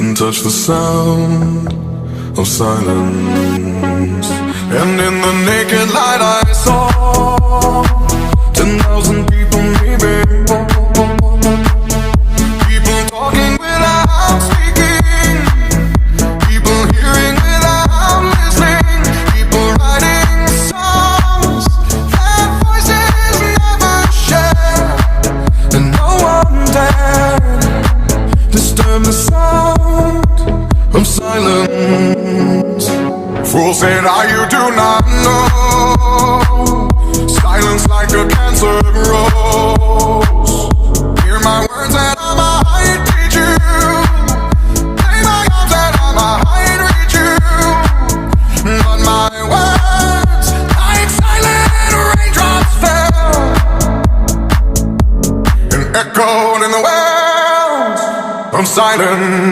and touch the sound of silence. And in the naked light I saw 10,000 people maybe, people talking without speaking, people hearing without listening, people writing songs that voices never share, and no one dared disturb the sound of silence. Fools say now you do not know, silence like a cancer grows. Hear my words and I might teach you, play my arms and I might reach you, but my words like silent raindrops fell and echoed in the wells of silence.